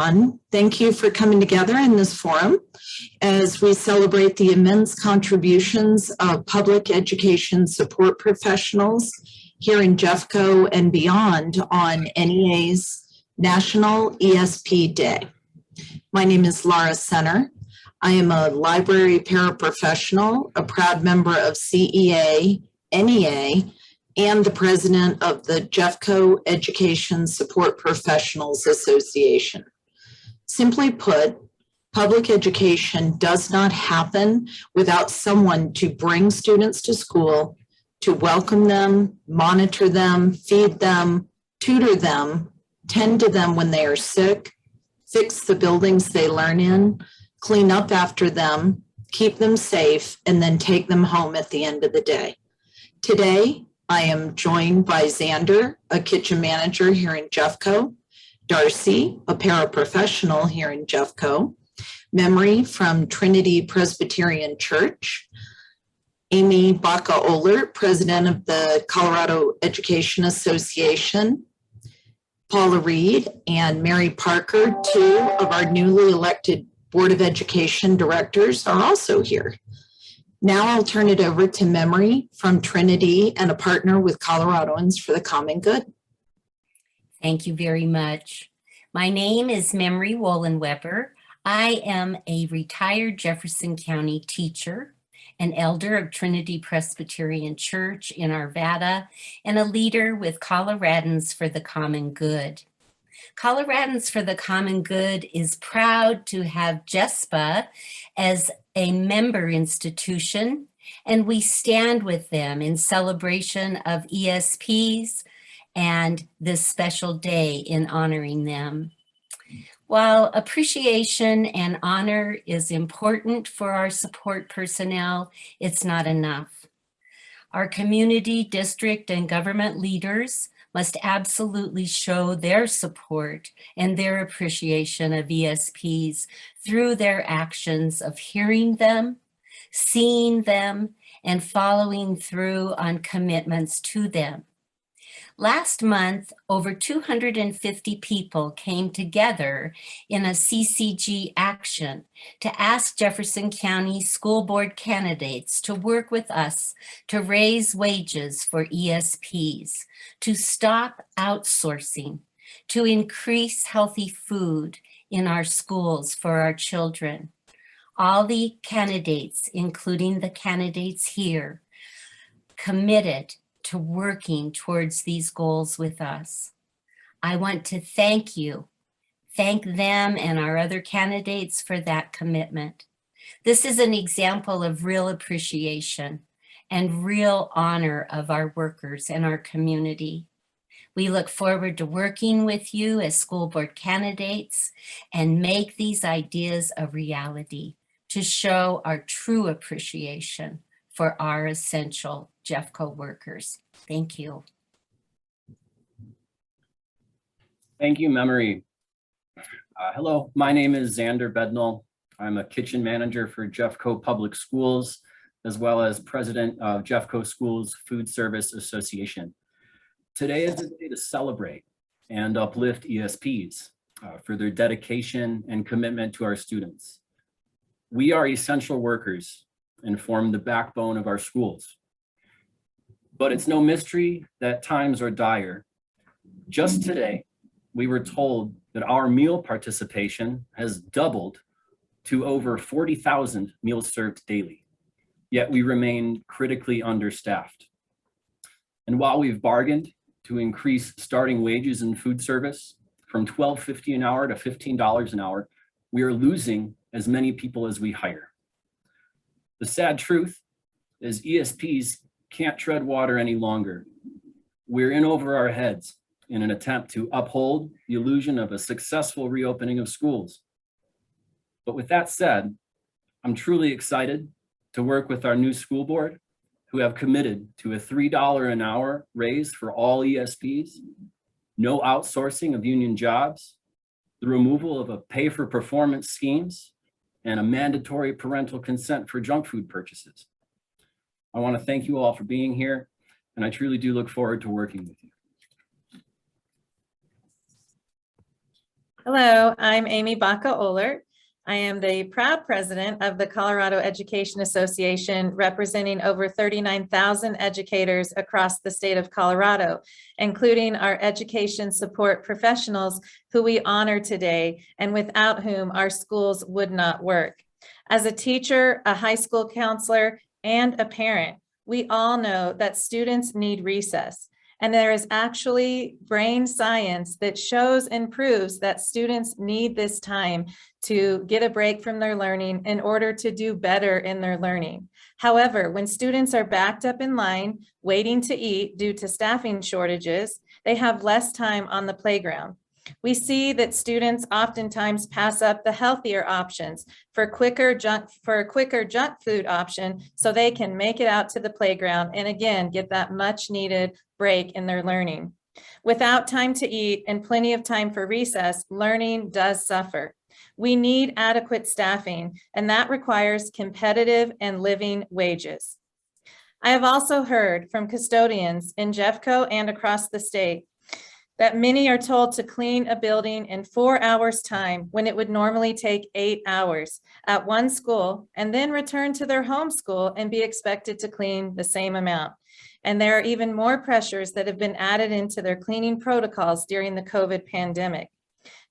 Thank you for coming together in this forum as we celebrate the immense contributions of public education support professionals here in Jeffco and beyond on NEA's National ESP Day. My name is Laura Senner. I am a library paraprofessional, a proud member of CEA, NEA, and the president of the Jeffco Education Support Professionals Association. Simply put, public education does not happen without someone to bring students to school, to welcome them, monitor them, feed them, tutor them, tend to them when they are sick, fix the buildings they learn in, clean up after them, keep them safe, and then take them home at the end of the day. Today, I am joined by Xander, a kitchen manager here in Jeffco, Darcy, a paraprofessional here in Jeffco, Memory from Trinity Presbyterian Church, Amy Baca Ohler, president of the Colorado Education Association, Paula Reed and Mary Parker, two of our newly elected Board of Education directors, are also here. Now I'll turn it over to Memory from Trinity and a partner with Coloradoans for the Common Good. Thank you very much. My name is Memory Wollenweber. I am a retired Jefferson County teacher, an elder of Trinity Presbyterian Church in Arvada, and a leader with Coloradans for the Common Good. Coloradans for the Common Good is proud to have JESPA as a member institution, and we stand with them in celebration of ESPs and this special day in honoring them. While appreciation and honor is important for our support personnel, it's not enough. Our community, district, and government leaders must absolutely show their support and their appreciation of ESPs through their actions of hearing them, seeing them, and following through on commitments to them. Last month, over 250 people came together in a CCG action to ask Jefferson County School Board candidates to work with us to raise wages for ESPs, to stop outsourcing, to increase healthy food in our schools for our children. All the candidates, including the candidates here, committed to working towards these goals with us. I want to thank you, thank them and our other candidates for that commitment. This is an example of real appreciation and real honor of our workers and our community. We look forward to working with you as school board candidates and make these ideas a reality to show our true appreciation for our essential Jeffco workers. Thank you. Thank you, Memory. Hello, my name is Xander Bednal. I'm a kitchen manager for Jeffco Public Schools, as well as president of Jeffco Schools Food Service Association. Today is a day to celebrate and uplift ESPs for their dedication and commitment to our students. We are essential workers and form the backbone of our schools. But it's no mystery that times are dire. Just today, we were told that our meal participation has doubled to over 40,000 meals served daily, yet we remain critically understaffed. And while we've bargained to increase starting wages in food service from $12.50 an hour to $15 an hour, we are losing as many people as we hire. The sad truth is ESPs can't tread water any longer. We're in over our heads in an attempt to uphold the illusion of a successful reopening of schools. But with that said, I'm truly excited to work with our new school board, who have committed to a $3 an hour raise for all ESPs, no outsourcing of union jobs, the removal of a pay for performance schemes, and a mandatory parental consent for junk food purchases. I want to thank you all for being here, and I truly do look forward to working with you. Hello, I'm Amy Baca Ohler. I am the proud president of the Colorado Education Association, representing over 39,000 educators across the state of Colorado, including our education support professionals who we honor today and without whom our schools would not work. As a teacher, a high school counselor, and a parent, we all know that students need recess. And there is actually brain science that shows and proves that students need this time to get a break from their learning in order to do better in their learning. However, when students are backed up in line, waiting to eat due to staffing shortages, they have less time on the playground. We see that students oftentimes pass up the healthier options for a quicker junk food option so they can make it out to the playground and again get that much needed break in their learning. Without time to eat and plenty of time for recess, learning does suffer. We need adequate staffing, and that requires competitive and living wages. I have also heard from custodians in Jeffco and across the state that many are told to clean a building in 4 hours time when it would normally take 8 hours at one school, and then return to their home school and be expected to clean the same amount. And there are even more pressures that have been added into their cleaning protocols during the COVID pandemic.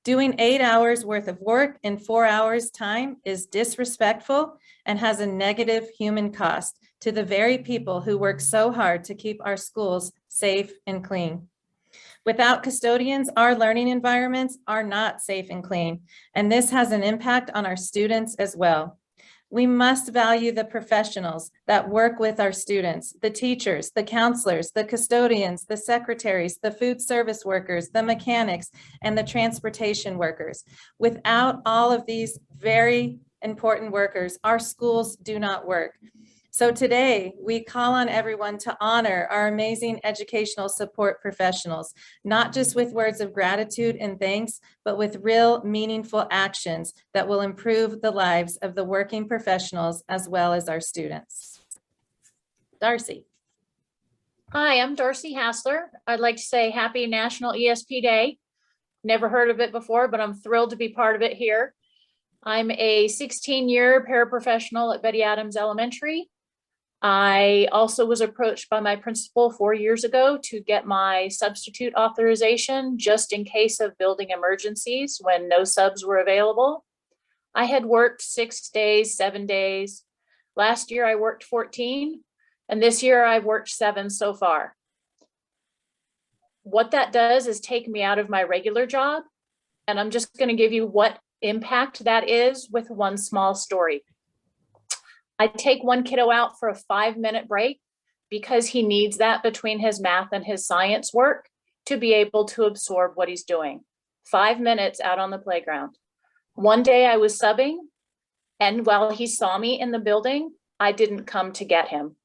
Doing 8 hours worth of work in 4 hours time is disrespectful and has a negative human cost to the very people who work so hard to keep our schools safe and clean. Without custodians, our learning environments are not safe and clean, and this has an impact on our students as well. We must value the professionals that work with our students, the teachers, the counselors, the custodians, the secretaries, the food service workers, the mechanics, and the transportation workers. Without all of these very important workers, our schools do not work. So today, we call on everyone to honor our amazing educational support professionals, not just with words of gratitude and thanks, but with real meaningful actions that will improve the lives of the working professionals as well as our students. Darcy. Hi, I'm Darcy Hassler. I'd like to say happy National ESP Day. Never heard of it before, but I'm thrilled to be part of it here. I'm a 16-year paraprofessional at Betty Adams Elementary. I also was approached by my principal 4 years ago to get my substitute authorization just in case of building emergencies when no subs were available. I had worked 6 days, 7 days. Last year I worked 14, and this year I've worked 7 so far. What that does is take me out of my regular job, and I'm just going to give you what impact that is with one small story. I take one kiddo out for a 5-minute break because he needs that between his math and his science work to be able to absorb what he's doing. 5 minutes out on the playground. One day I was subbing, and while he saw me in the building, I didn't come to get him.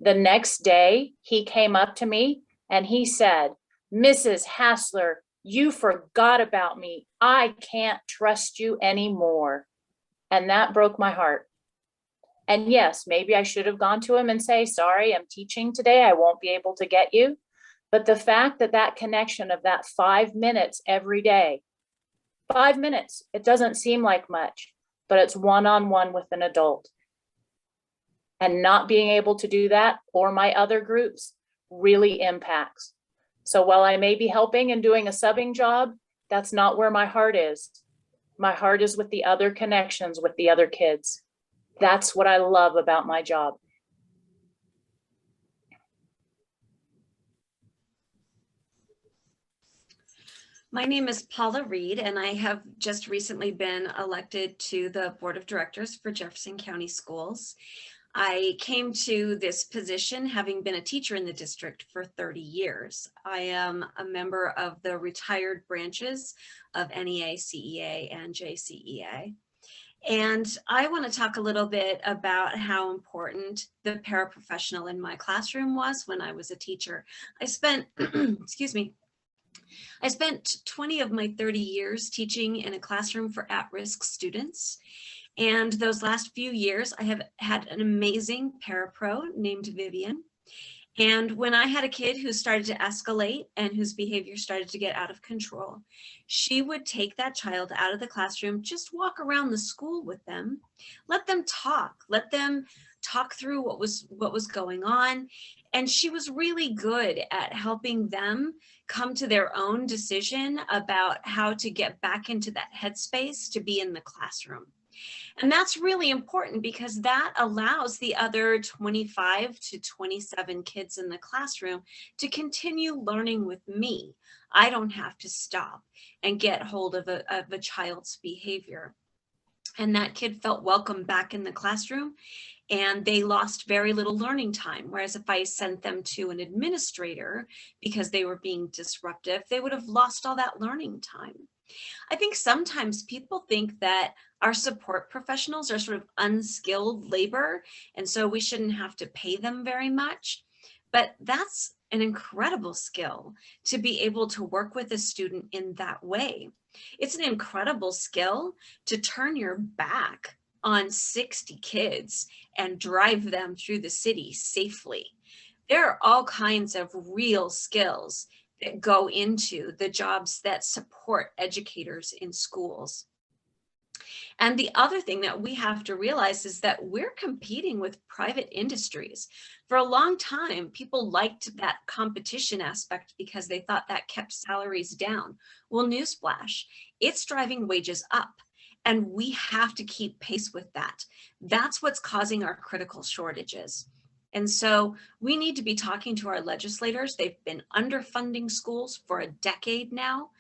The next day, he came up to me and he said, "Mrs. Hassler, you forgot about me. I can't trust you anymore." And that broke my heart. And yes, maybe I should have gone to him and say, "Sorry, I'm teaching today. I won't be able to get you." But the fact that that connection of that 5 minutes every day, 5 minutes, it doesn't seem like much, but it's one-on-one with an adult. And not being able to do that or my other groups really impacts. So while I may be helping and doing a subbing job, that's not where my heart is. My heart is with the other connections with the other kids. That's what I love about my job. My name is Paula Reed, and I have just recently been elected to the Board of Directors for Jefferson County Schools. I came to this position having been a teacher in the district for 30 years. I am a member of the retired branches of NEA, CEA, and JCEA. And I want to talk a little bit about how important the paraprofessional in my classroom was when I was a teacher. I spent, excuse me, I spent 20 of my 30 years teaching in a classroom for at-risk students. And those last few years, I have had an amazing parapro named Vivian. And when I had a kid who started to escalate and whose behavior started to get out of control, she would take that child out of the classroom, just walk around the school with them, let them talk through what was going on. And she was really good at helping them come to their own decision about how to get back into that headspace to be in the classroom. And that's really important because that allows the other 25 to 27 kids in the classroom to continue learning with me. I don't have to stop and get hold of a child's behavior. And that kid felt welcome back in the classroom, and they lost very little learning time. Whereas if I sent them to an administrator because they were being disruptive, they would have lost all that learning time. I think sometimes people think that our support professionals are sort of unskilled labor, and so we shouldn't have to pay them very much. But that's an incredible skill to be able to work with a student in that way. It's an incredible skill to turn your back on 60 kids and drive them through the city safely. There are all kinds of real skills that go into the jobs that support educators in schools. And the other thing that we have to realize is that we're competing with private industries. For a long time, people liked that competition aspect because they thought that kept salaries down. Well, newsflash, it's driving wages up, and we have to keep pace with that. That's what's causing our critical shortages. And so we need to be talking to our legislators. They've been underfunding schools for a decade now,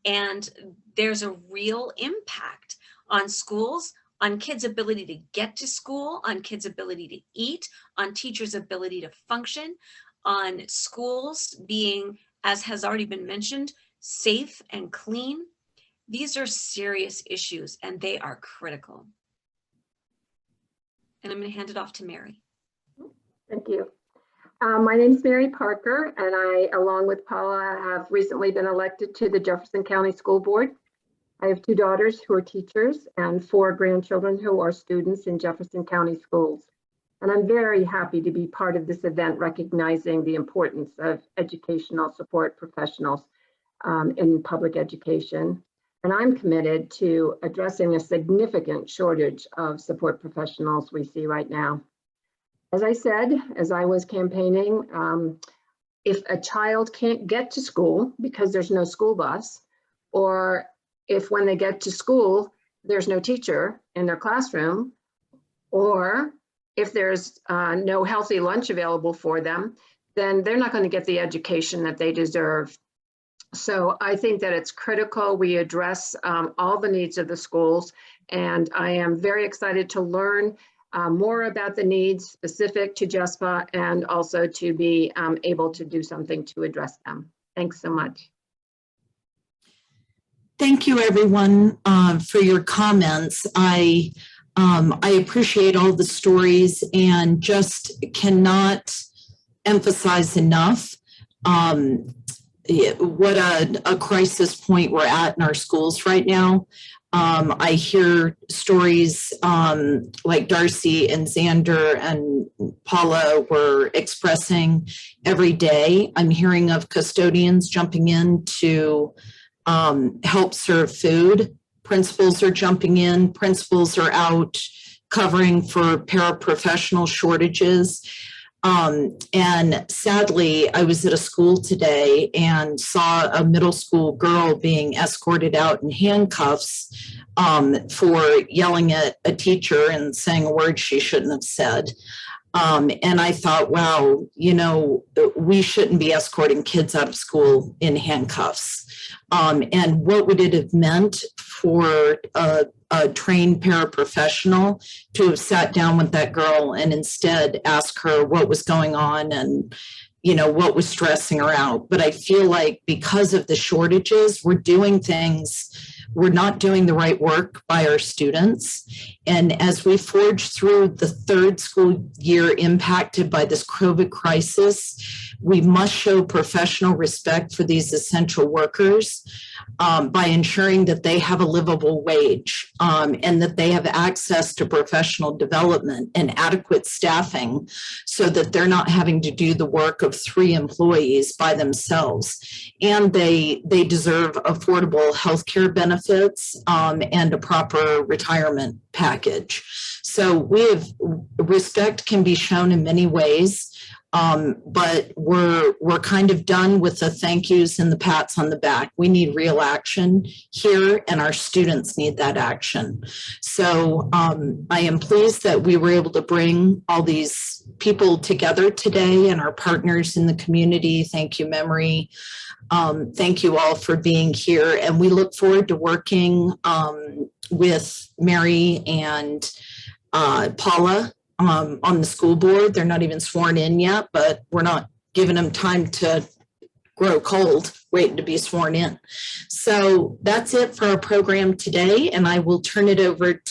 and there's a real impact on schools, on kids' ability to get to school, on kids' ability to eat, on teachers' ability to function, on schools being, as has already been mentioned, safe and clean. These are serious issues, and they are critical. And I'm going to hand it off to Mary. Thank you. My name is Mary Parker, and I, along with Paula, have recently been elected to the Jefferson County School Board. I have 2 daughters who are teachers and 4 grandchildren who are students in Jefferson County schools. And I'm very happy to be part of this event recognizing the importance of educational support professionals in public education. And I'm committed to addressing a significant shortage of support professionals we see right now. As I said, as I was campaigning, if a child can't get to school because there's no school bus, or if when they get to school, there's no teacher in their classroom, or if there's no healthy lunch available for them, then they're not going to get the education that they deserve. So I think that it's critical we address all the needs of the schools, and I am very excited to learn more about the needs specific to JESPA and also to be able to do something to address them. Thanks so much. Thank you, everyone, for your comments. I appreciate all the stories and just cannot emphasize enough what a crisis point we're at in our schools right now. I hear stories like Darcy and Xander and Paula were expressing every day. I'm hearing of custodians jumping in to help serve food. Principals are jumping in. Principals are out covering for paraprofessional shortages. And sadly, I was at a school today and saw a middle school girl being escorted out in handcuffs for yelling at a teacher and saying a word she shouldn't have said. And I thought, wow, you know, we shouldn't be escorting kids out of school in handcuffs. And what would it have meant for a trained paraprofessional to have sat down with that girl and instead ask her what was going on and, you know, what was stressing her out. But I feel like because of the shortages, we're doing things we're not doing the right work by our students. And as we forge through the third school year impacted by this COVID crisis, we must show professional respect for these essential workers by ensuring that they have a livable wage and that they have access to professional development and adequate staffing so that they're not having to do the work of 3 employees by themselves. And they deserve affordable health care benefits and a proper retirement package. So respect can be shown in many ways. But we're kind of done with the thank yous and the pats on the back. We need real action here, and our students need that action. So I am pleased that we were able to bring all these people together today and our partners in the community. Thank you, Memory. Thank you all for being here, and we look forward to working with Mary and Paula on the school board. They're not even sworn in yet, but we're not giving them time to grow cold, waiting to be sworn in. So that's it for our program today, and I will turn it over to